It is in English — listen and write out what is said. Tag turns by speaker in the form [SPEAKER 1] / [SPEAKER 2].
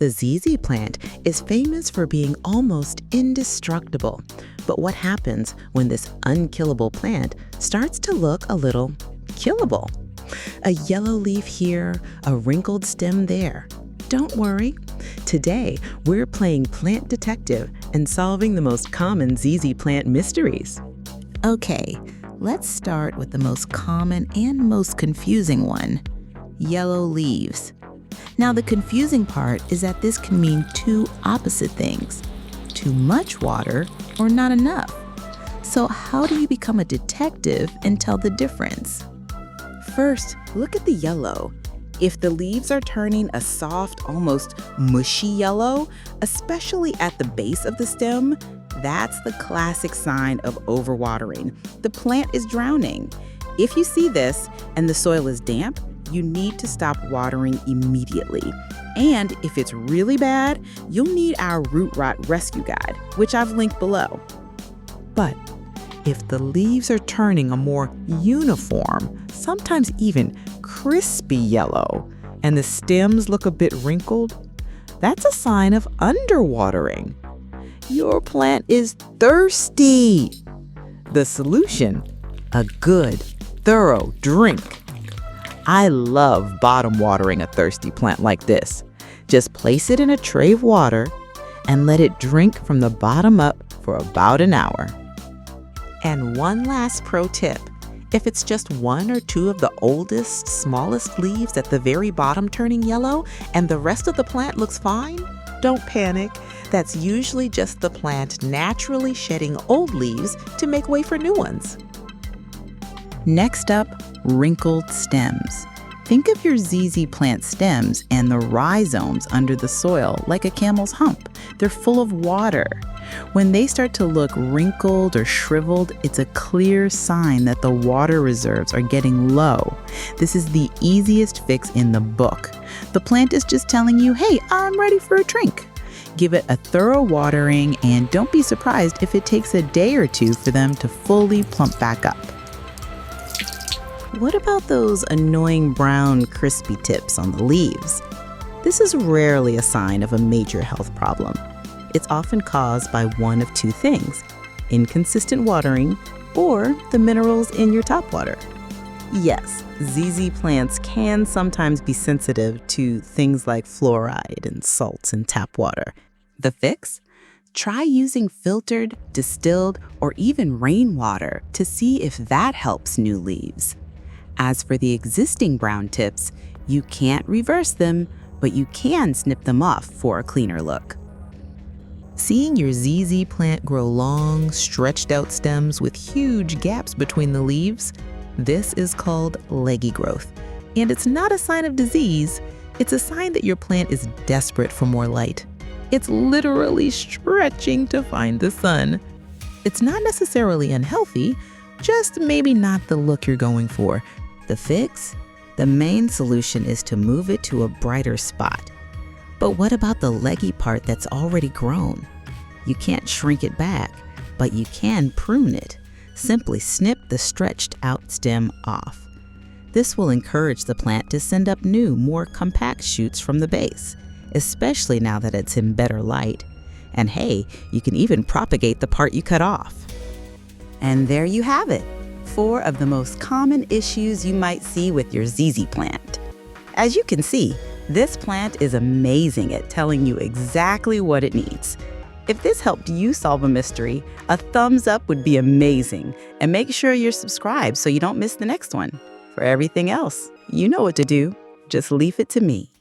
[SPEAKER 1] The ZZ plant is famous for being almost indestructible. But what happens when this unkillable plant starts to look a little killable? A yellow leaf here, a wrinkled stem there. Don't worry. Today, we're playing plant detective and solving the most common ZZ plant mysteries.
[SPEAKER 2] Okay, let's start with the most common and most confusing one, yellow leaves. Now, the confusing part is that this can mean two opposite things, too much water or not enough. So how do you become a detective and tell the difference?
[SPEAKER 1] First, look at the yellow. If the leaves are turning a soft, almost mushy yellow, especially at the base of the stem, that's the classic sign of overwatering. The plant is drowning. If you see this and the soil is damp, you need to stop watering immediately. And if it's really bad, you'll need our root rot rescue guide, which I've linked below. But if the leaves are turning a more uniform, sometimes even crispy yellow, and the stems look a bit wrinkled, that's a sign of underwatering. Your plant is thirsty. The solution? A good, thorough drink. I love bottom watering a thirsty plant like this. Just place it in a tray of water and let it drink from the bottom up for about an hour. And one last pro tip. If it's just one or two of the oldest, smallest leaves at the very bottom turning yellow and the rest of the plant looks fine, don't panic. That's usually just the plant naturally shedding old leaves to make way for new ones.
[SPEAKER 2] Next up, wrinkled stems. Think of your ZZ plant stems and the rhizomes under the soil like a camel's hump. They're full of water. When they start to look wrinkled or shriveled, it's a clear sign that the water reserves are getting low. This is the easiest fix in the book. The plant is just telling you, hey, I'm ready for a drink. Give it a thorough watering and don't be surprised if it takes a day or two for them to fully plump back up. What about those annoying brown crispy tips on the leaves? This is rarely a sign of a major health problem. It's often caused by one of two things, inconsistent watering or the minerals in your topwater. Yes, ZZ plants can sometimes be sensitive to things like fluoride and salts in tap water. The fix? Try using filtered, distilled, or even rainwater to see if that helps new leaves. As for the existing brown tips, you can't reverse them, but you can snip them off for a cleaner look. Seeing your ZZ plant grow long, stretched out stems with huge gaps between the leaves, this is called leggy growth. And it's not a sign of disease, it's a sign that your plant is desperate for more light. It's literally stretching to find the sun. It's not necessarily unhealthy, just maybe not the look you're going for. The fix? The main solution is to move it to a brighter spot. But what about the leggy part that's already grown? You can't shrink it back, but you can prune it. Simply snip the stretched out stem off. This will encourage the plant to send up new, more compact shoots from the base, especially now that it's in better light. And hey, you can even propagate the part you cut off. And there you have it, 4 of the most common issues you might see with your ZZ plant. As you can see, this plant is amazing at telling you exactly what it needs. If this helped you solve a mystery, a thumbs up would be amazing. And make sure you're subscribed so you don't miss the next one. For everything else, you know what to do. Just leave it to me.